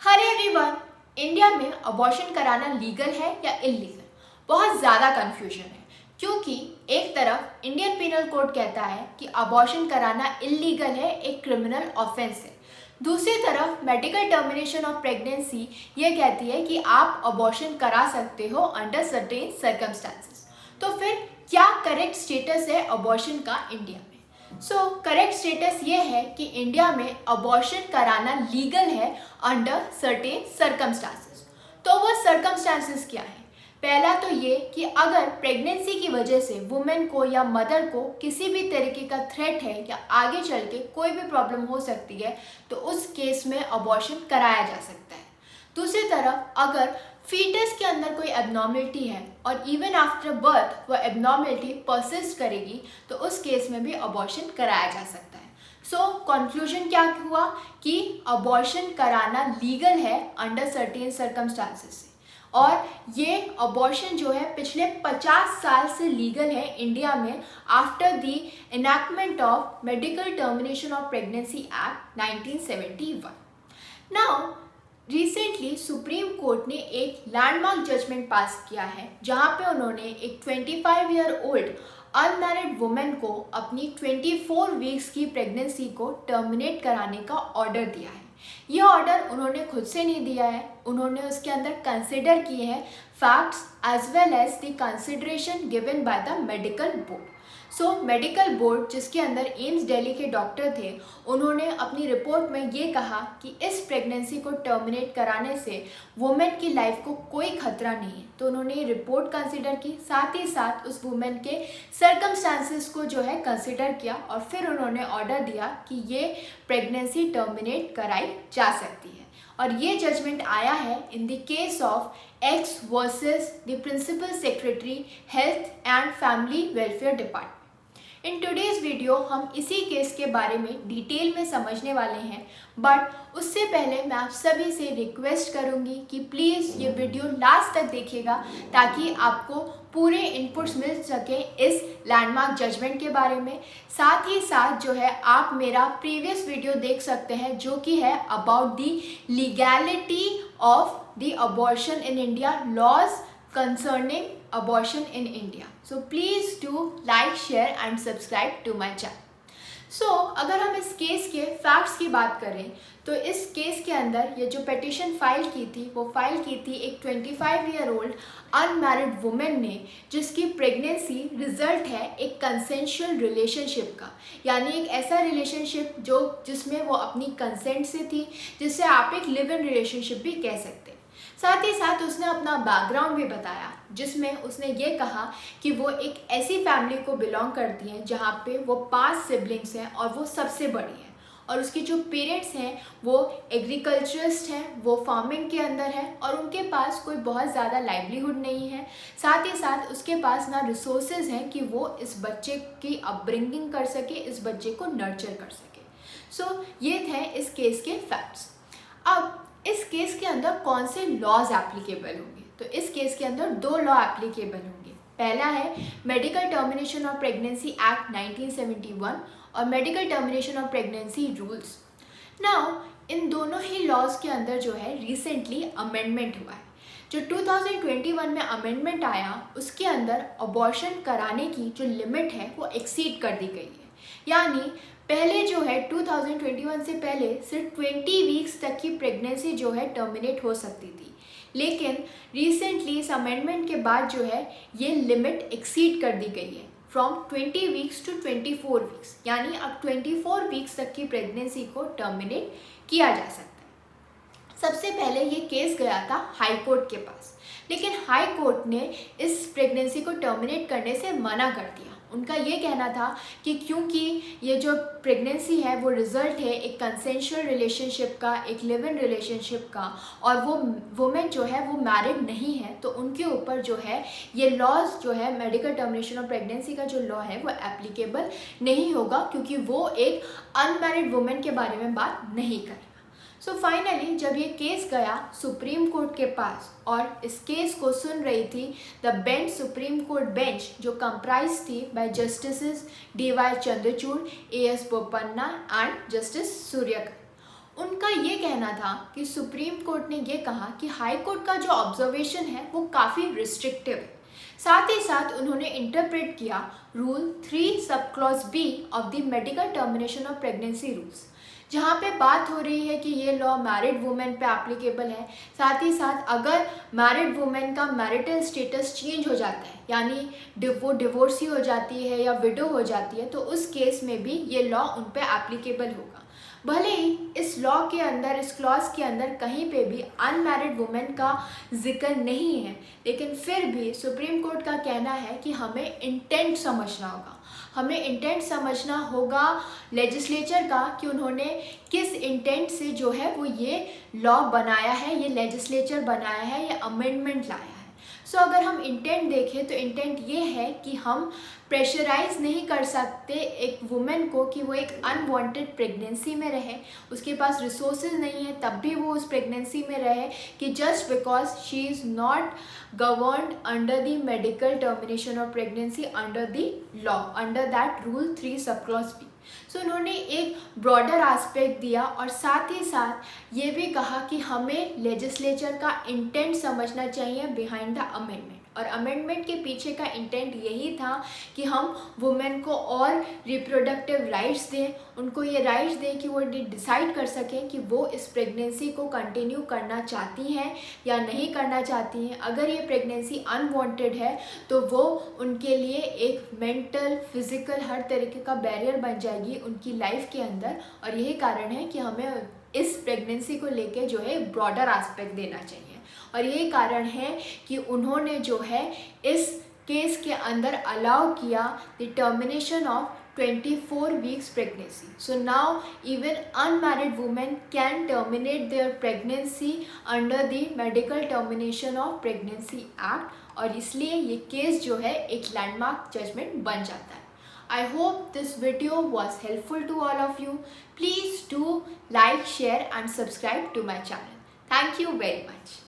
हर everyone, India में abortion कराना legal है या इलीगल? बहुत ज़्यादा कन्फ्यूजन है क्योंकि एक तरफ इंडियन पिनल कोड कहता है कि अबॉर्शन कराना इलीगल है, एक क्रिमिनल ऑफेंस है। दूसरी तरफ मेडिकल टर्मिनेशन ऑफ प्रेगनेंसी ये कहती है कि आप अबॉर्शन करा सकते हो अंडर सर्टेन सर्कमस्टांसेस। तो फिर क्या करेक्ट स्टेटस है अबॉर्शन का इंडिया में? करेक्ट स्टेटस ये है कि इंडिया में अबॉर्शन कराना लीगल है अंडर सर्टेन सर्कमस्टांसेस। तो वो सर्कमस्टांसेस क्या है? पहला तो ये कि अगर प्रेगनेंसी की वजह से वुमेन को या मदर को किसी भी तरीके का थ्रेट है या आगे चल के कोई भी प्रॉब्लम हो सकती है तो उस केस में अबॉर्शन कराया जा सकता है। दूसरी तरफ अगर फीटस के अंदर कोई एबनॉर्मलिटी है और इवन आफ्टर बर्थ वो एबनॉर्मलिटी परसिस्ट करेगी तो उस केस में भी अबॉर्शन कराया जा सकता है। कंक्लूजन क्या हुआ कि अबॉर्शन कराना लीगल है अंडर सर्टेन सर्कमस्टांसेस से, और ये अबॉर्शन जो है पिछले 50 साल से लीगल है इंडिया में after the enactment of medical termination of pregnancy act 1971। Now recently supreme court ने एक लैंडमार्क जजमेंट पास किया है जहां पे उन्होंने एक 25 ईयर ओल्ड अनमैरिड वुमेन को अपनी 24 वीक्स की प्रेगनेंसी को टर्मिनेट कराने का ऑर्डर दिया है। ये ऑर्डर उन्होंने खुद से नहीं दिया है, उन्होंने उसके अंदर कंसिडर किए हैं facts as well as the consideration given by the medical board. Medical board जिसके अंदर एम्स दिल्ली के डॉक्टर थे, उन्होंने अपनी रिपोर्ट में ये कहा कि इस प्रेगनेंसी को टर्मिनेट कराने से वुमेन की लाइफ को कोई खतरा नहीं है। तो उन्होंने ये रिपोर्ट कंसिडर की, साथ ही साथ उस वुमेन के सर्कमस्टांसेस को जो है कंसिडर किया और फिर उन्होंने ऑर्डर दिया कि ये प्रेगनेंसी टर्मिनेट कराई जा सकती है। और ये जजमेंट आया है in the case of X versus the principal secretary health and family welfare department. In today's video हम इसी केस के बारे में डिटेल में समझने वाले हैं, बट उससे पहले मैं आप सभी से रिक्वेस्ट करूंगी कि प्लीज़ ये वीडियो लास्ट तक देखिएगा ताकि आपको पूरे इनपुट्स मिल सके इस लैंडमार्क जजमेंट के बारे में। साथ ही साथ जो है आप मेरा प्रीवियस वीडियो देख सकते हैं जो कि है about the legality of the abortion in India, laws concerning abortion in India. So please do like, share and subscribe to my channel. अगर हम इस केस के फैक्ट्स की बात करें तो इस केस के अंदर ये जो पिटिशन फाइल की थी वो फाइल की थी एक 25 ईयर ओल्ड अनमैरिड वुमेन ने, जिसकी प्रेगनेंसी रिजल्ट है एक कंसेंशुअल रिलेशनशिप का, यानी एक ऐसा रिलेशनशिप जिसमें वो अपनी कंसेंट से थी, जिसे आप एक लिव इन रिलेशनशिप भी कह सकते हैं। साथ ही साथ उसने अपना बैकग्राउंड भी बताया जिसमें उसने ये कहा कि वो एक ऐसी फैमिली को बिलोंग करती हैं जहाँ पे वो 5 सिबलिंग्स हैं और वो सबसे बड़ी है, और उसके जो पेरेंट्स हैं वो एग्रीकल्चरिस्ट हैं, वो फार्मिंग के अंदर है और उनके पास कोई बहुत ज़्यादा लाइवलीहुड नहीं है। साथ ही साथ उसके पास ना रिसोर्सेज हैं कि वो इस बच्चे की अपब्रिंगिंग कर सके, इस बच्चे को नर्चर कर सके। ये थे इस केस के फैक्ट्स। अब इस केस के अंदर कौन से लॉज एप्लीकेबल होंगे? तो इस केस के अंदर 2 लॉ एप्लीकेबल होंगे। पहला है medical termination of pregnancy act 1971 और medical termination of pregnancy rules. Now in दोनों ही लॉज के अंदर जो है रिसेंटली अमेंडमेंट हुआ है। जो 2021 में अमेंडमेंट आया उसके अंदर अबॉर्शन कराने की जो लिमिट है वो एक्सीड कर दी गई है, यानी पहले जो है 2021 से पहले सिर्फ 20 वीक्स तक की प्रेगनेंसी जो है टर्मिनेट हो सकती थी, लेकिन रिसेंटली इस अमेंडमेंट के बाद जो है ये लिमिट एक्सीड कर दी गई है फ्रॉम 20 वीक्स टू 24 वीक्स, यानी अब 24 वीक्स तक की प्रेगनेंसी को टर्मिनेट किया जा सकता है। सबसे पहले ये केस गया था हाई कोर्ट के पास, लेकिन हाई कोर्ट ने इस प्रेगनेंसी को टर्मिनेट करने से मना कर दिया। उनका ये कहना था कि क्योंकि ये जो प्रेगनेंसी है वो रिज़ल्ट है एक कंसेंशुअल रिलेशनशिप का, एक लिव इन रिलेशनशिप का, और वो वुमेन जो है वो मैरिड नहीं है, तो उनके ऊपर जो है ये लॉज जो है मेडिकल टर्मिनेशन ऑफ प्रेगनेंसी का जो लॉ है वो एप्लीकेबल नहीं होगा, क्योंकि वो एक अनमैरिड वुमेन के बारे में बात नहीं कर रहा। फाइनली जब ये केस गया सुप्रीम कोर्ट के पास, और इस केस को सुन रही थी the bench supreme court bench जो कंप्राइज थी by justices DY Chandrachud, AS Bopanna and justice Surya Kant, उनका ये कहना था कि सुप्रीम कोर्ट ने ये कहा कि हाई कोर्ट का जो ऑब्जर्वेशन है वो काफ़ी रिस्ट्रिक्टिव है। साथ ही साथ उन्होंने इंटरप्रेट किया rule 3 sub clause B of the medical termination of pregnancy rules, जहाँ पे बात हो रही है कि ये लॉ मैरिड वुमेन पे एप्लीकेबल है। साथ ही साथ अगर मैरिड वुमेन का मैरिटल स्टेटस चेंज हो जाता है, यानी वो डिवोर्सी हो जाती है या विडो हो जाती है, तो उस केस में भी ये लॉ उन पे एप्लीकेबल होगा। भले ही इस लॉ के अंदर, इस क्लॉज के अंदर कहीं पे भी अनमैरिड वुमेन का जिक्र नहीं है, लेकिन फिर भी सुप्रीम कोर्ट का कहना है कि हमें इंटेंट समझना होगा। हमें इंटेंट समझना होगा लेजिस्लेचर का कि उन्होंने किस इंटेंट से जो है वो ये लॉ बनाया है, ये लेजिस्लेचर बनाया है, ये अमेंडमेंट लाया है। सो अगर हम इंटेंट देखें तो इंटेंट ये है कि हम प्रेशराइज नहीं कर सकते एक वुमेन को कि वो एक अनवांटेड प्रेगनेंसी में रहे, उसके पास रिसोर्सेज नहीं है तब भी वो उस प्रेगनेंसी में रहे, कि just because she is not governed under the medical termination of pregnancy under the law, under that rule 3 sub clause B. सो उन्होंने एक ब्रॉडर एस्पेक्ट दिया और साथ ही साथ ये भी कहा कि हमें लेजिस्लेचर का इंटेंट समझना चाहिए बिहाइंड द अमेंडमेंट। और अमेंडमेंट के पीछे का इंटेंट यही था कि हम वुमेन को और रिप्रोडक्टिव राइट्स दें, उनको ये राइट्स दें कि वो डिसाइड कर सकें कि वो इस प्रेगनेंसी को कंटिन्यू करना चाहती हैं या नहीं करना चाहती हैं। अगर ये प्रेगनेंसी अनवांटेड है तो वो उनके लिए एक मेंटल, फिजिकल, हर तरीके का बैरियर बन जाएगी उनकी लाइफ के अंदर। और यही कारण है कि हमें इस प्रेगनेंसी को लेके जो है ब्रॉडर एस्पेक्ट देना चाहिए। और यही कारण है कि उन्होंने जो है इस केस के अंदर अलाउ किया the termination of 24 weeks pregnancy. So now even unmarried women can terminate their pregnancy under the Medical Termination of Pregnancy Act, और इसलिए ये केस जो है एक लैंडमार्क जजमेंट बन जाता है। I hope this video was helpful to all of you. Please do like, share and subscribe to my channel. Thank you very much.